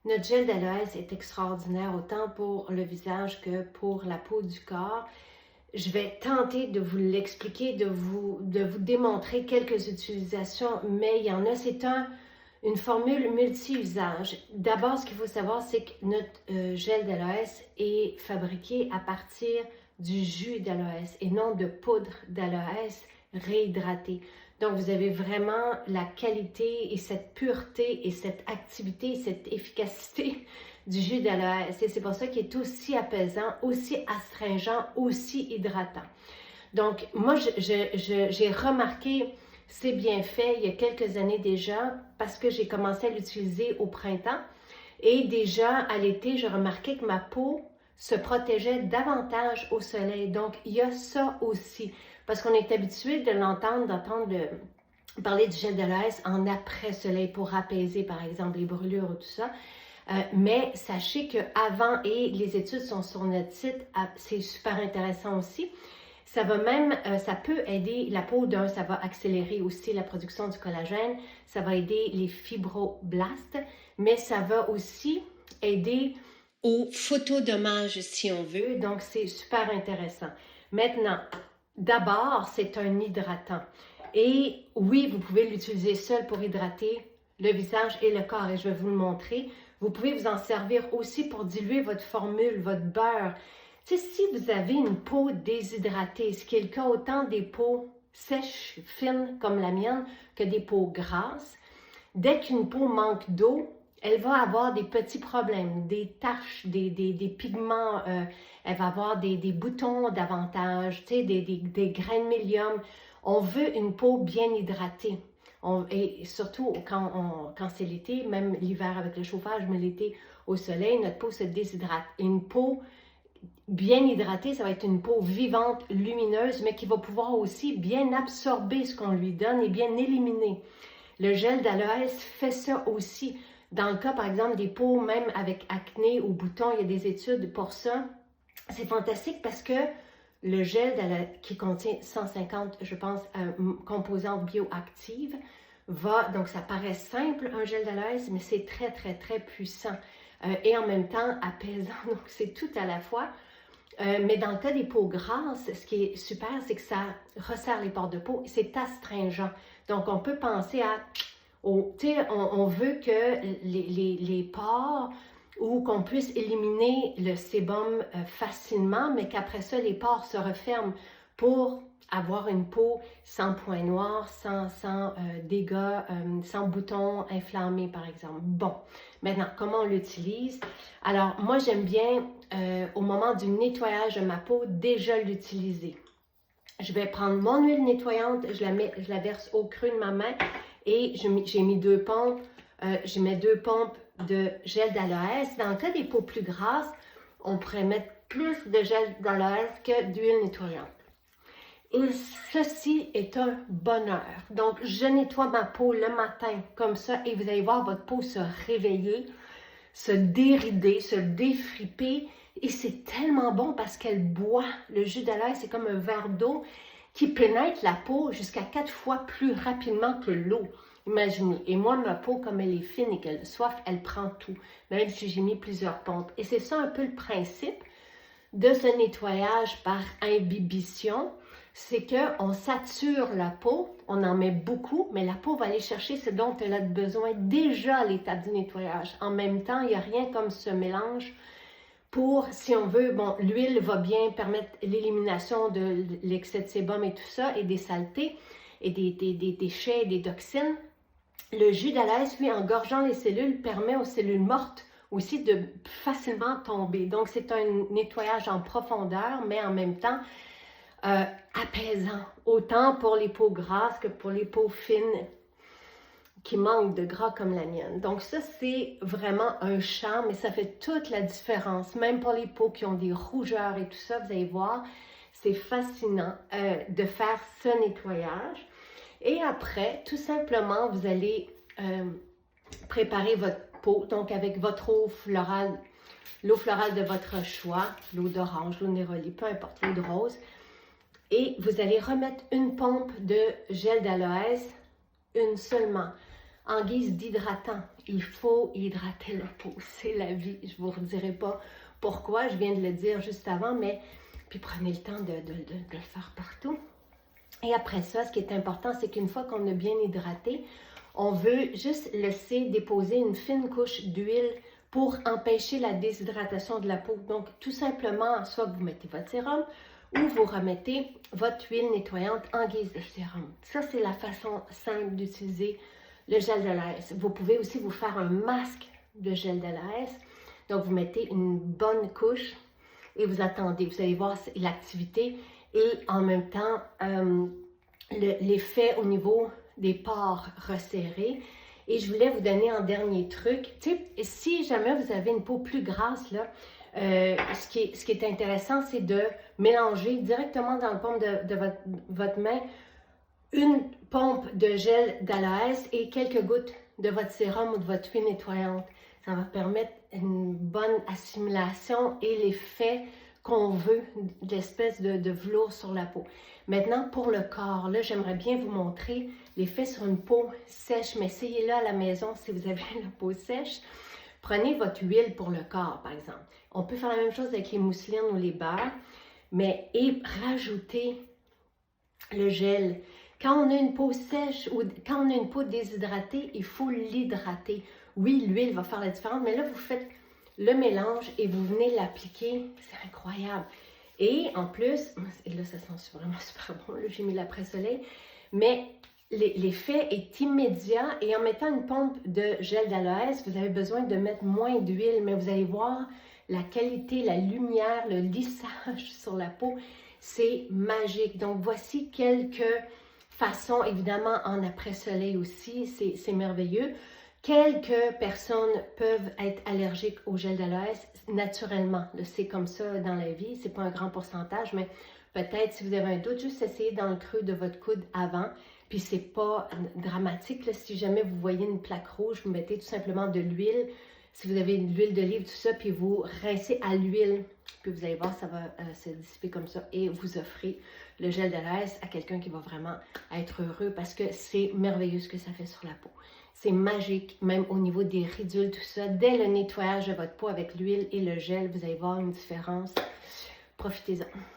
Notre gel d'aloès est extraordinaire autant pour le visage que pour la peau du corps. Je vais tenter de vous l'expliquer, de vous démontrer quelques utilisations, mais il y en a, c'est une formule multi-usage. D'abord, ce qu'il faut savoir, c'est que notre gel d'aloès est fabriqué à partir du jus d'aloès et non de poudre d'aloès réhydratée. Donc, vous avez vraiment la qualité et cette pureté et cette activité, cette efficacité du jus d'aloès. Et c'est pour ça qu'il est aussi apaisant, aussi astringent, aussi hydratant. Donc, moi, j'ai remarqué ces bienfaits il y a quelques années déjà parce que j'ai commencé à l'utiliser au printemps. Et déjà, à l'été, je remarquais que ma peau se protégeait davantage au soleil. Donc, il y a ça aussi. Parce qu'on est habitué de d'entendre parler du gel d'aloès en après-soleil pour apaiser, par exemple, les brûlures ou tout ça. Mais sachez qu'avant, et les études sont sur notre site, c'est super intéressant aussi. Ça va même, ça peut aider la peau ça va accélérer aussi la production du collagène, ça va aider les fibroblastes, mais ça va aussi aider au photodommage si on veut, donc c'est super intéressant. Maintenant, d'abord, c'est un hydratant. Et oui, vous pouvez l'utiliser seul pour hydrater le visage et le corps, et je vais vous le montrer. Vous pouvez vous en servir aussi pour diluer votre formule, votre beurre. Tu sais, si vous avez une peau déshydratée, ce qui est le cas autant des peaux sèches, fines comme la mienne, que des peaux grasses, dès qu'une peau manque d'eau, elle va avoir des petits problèmes, des taches, des pigments, elle va avoir des boutons davantage, tu sais, des grains de mélium. On veut une peau bien hydratée. Et surtout quand c'est l'été, même l'hiver avec le chauffage, mais l'été au soleil, notre peau se déshydrate. Et une peau bien hydratée, ça va être une peau vivante, lumineuse, mais qui va pouvoir aussi bien absorber ce qu'on lui donne et bien éliminer. Le gel d'aloès fait ça aussi. Dans le cas, par exemple, des peaux, même avec acné ou boutons, il y a des études pour ça. C'est fantastique parce que le gel d'aloès, qui contient 150, je pense, composantes bioactives, donc ça paraît simple, un gel d'aloès, mais c'est très, très, très puissant. Et en même temps apaisant, donc c'est tout à la fois. Mais dans le cas des peaux grasses, ce qui est super, c'est que ça resserre les pores de peau, c'est astringent. Donc, on peut penser à, tu sais, on veut que les pores ou qu'on puisse éliminer le sébum facilement, mais qu'après ça, les pores se referment pour avoir une peau sans points noirs, sans dégâts, sans boutons inflammés, par exemple. Bon, maintenant, comment on l'utilise? Alors, moi, j'aime bien, au moment du nettoyage de ma peau, déjà l'utiliser. Je vais prendre mon huile nettoyante, je la verse au creux de ma main et j'ai mis 2 pompes, je mets 2 pompes de gel d'aloès. Dans le cas des peaux plus grasses, on pourrait mettre plus de gel d'aloès que d'huile nettoyante. Et ceci est un bonheur. Donc, je nettoie ma peau le matin comme ça et vous allez voir votre peau se réveiller, se dérider, se défriper. Et c'est tellement bon parce qu'elle boit. Le jus d'aloès, c'est comme un verre d'eau qui pénètre la peau jusqu'à 4 fois plus rapidement que l'eau. Imaginez. Et moi, ma peau, comme elle est fine et qu'elle a soif, elle prend tout, même si j'ai mis plusieurs pompes. Et c'est ça un peu le principe de ce nettoyage par imbibition. C'est qu'on sature la peau, on en met beaucoup, mais la peau va aller chercher ce dont elle a besoin déjà à l'étape du nettoyage. En même temps, il n'y a rien comme ce mélange pour, si on veut, bon, l'huile va bien permettre l'élimination de l'excès de sébum et tout ça, et des saletés, et des déchets, des toxines. Le jus d'aloès, lui, en gorgeant les cellules, permet aux cellules mortes aussi de facilement tomber. Donc, c'est un nettoyage en profondeur, mais en même temps apaisant, autant pour les peaux grasses que pour les peaux fines qui manquent de gras comme la mienne. Donc ça, c'est vraiment un charme et ça fait toute la différence. Même pour les peaux qui ont des rougeurs et tout ça, vous allez voir, c'est fascinant de faire ce nettoyage. Et après, tout simplement, vous allez préparer votre peau, donc avec votre eau florale, l'eau florale de votre choix, l'eau d'orange, l'eau de néroli, peu importe, l'eau de rose. Et vous allez remettre une pompe de gel d'aloès, une seulement. en guise d'hydratant. Il faut hydrater la peau, c'est la vie. Je ne vous redirai pas pourquoi, je viens de le dire juste avant, mais puis prenez le temps de le faire partout. Et après ça, ce qui est important, c'est qu'une fois qu'on a bien hydraté, on veut juste laisser déposer une fine couche d'huile pour empêcher la déshydratation de la peau. Donc, tout simplement, soit vous mettez votre sérum ou vous remettez votre huile nettoyante en guise de sérum. Ça, c'est la façon simple d'utiliser le gel de l'AS. Vous pouvez aussi vous faire un masque de gel de l'AS. Donc, vous mettez une bonne couche et vous attendez. Vous allez voir l'activité et en même temps, l'effet au niveau des pores resserrés. Et je voulais vous donner un dernier truc. Tu sais, si jamais vous avez une peau plus grasse, là, ce qui est intéressant, c'est de mélanger directement dans la paume de votre main une pompe de gel d'aloès et quelques gouttes de votre sérum ou de votre huile nettoyante. Ça va permettre une bonne assimilation et l'effet qu'on veut, d'espèce de velours sur la peau. Maintenant, pour le corps, là, j'aimerais bien vous montrer l'effet sur une peau sèche, mais essayez-le à la maison si vous avez la peau sèche. Prenez votre huile pour le corps, par exemple. On peut faire la même chose avec les mousselines ou les beurres, et rajouter le gel. Quand on a une peau sèche ou quand on a une peau déshydratée, il faut l'hydrater. Oui, l'huile va faire la différence, mais là, vous faites le mélange et vous venez l'appliquer. C'est incroyable. Et en plus, et là, ça sent vraiment super bon. J'ai mis l'après-soleil, mais l'effet est immédiat. Et en mettant une pompe de gel d'aloès, vous avez besoin de mettre moins d'huile, mais vous allez voir la qualité, la lumière, le lissage sur la peau. C'est magique. Donc, voici quelques façons, évidemment, en après-soleil aussi. C'est merveilleux. Quelques personnes peuvent être allergiques au gel d'aloès naturellement. C'est comme ça dans la vie. C'est pas un grand pourcentage, mais peut-être si vous avez un doute, juste essayez dans le creux de votre coude avant. Puis c'est pas dramatique. Là, si jamais vous voyez une plaque rouge, vous mettez tout simplement de l'huile. Si vous avez de l'huile d'olive, tout ça, puis vous rincez à l'huile. Puis vous allez voir, ça va se dissiper comme ça. Et vous offrez le gel d'aloès à quelqu'un qui va vraiment être heureux parce que c'est merveilleux ce que ça fait sur la peau. C'est magique, même au niveau des ridules, tout ça. Dès le nettoyage de votre peau avec l'huile et le gel, vous allez voir une différence. Profitez-en.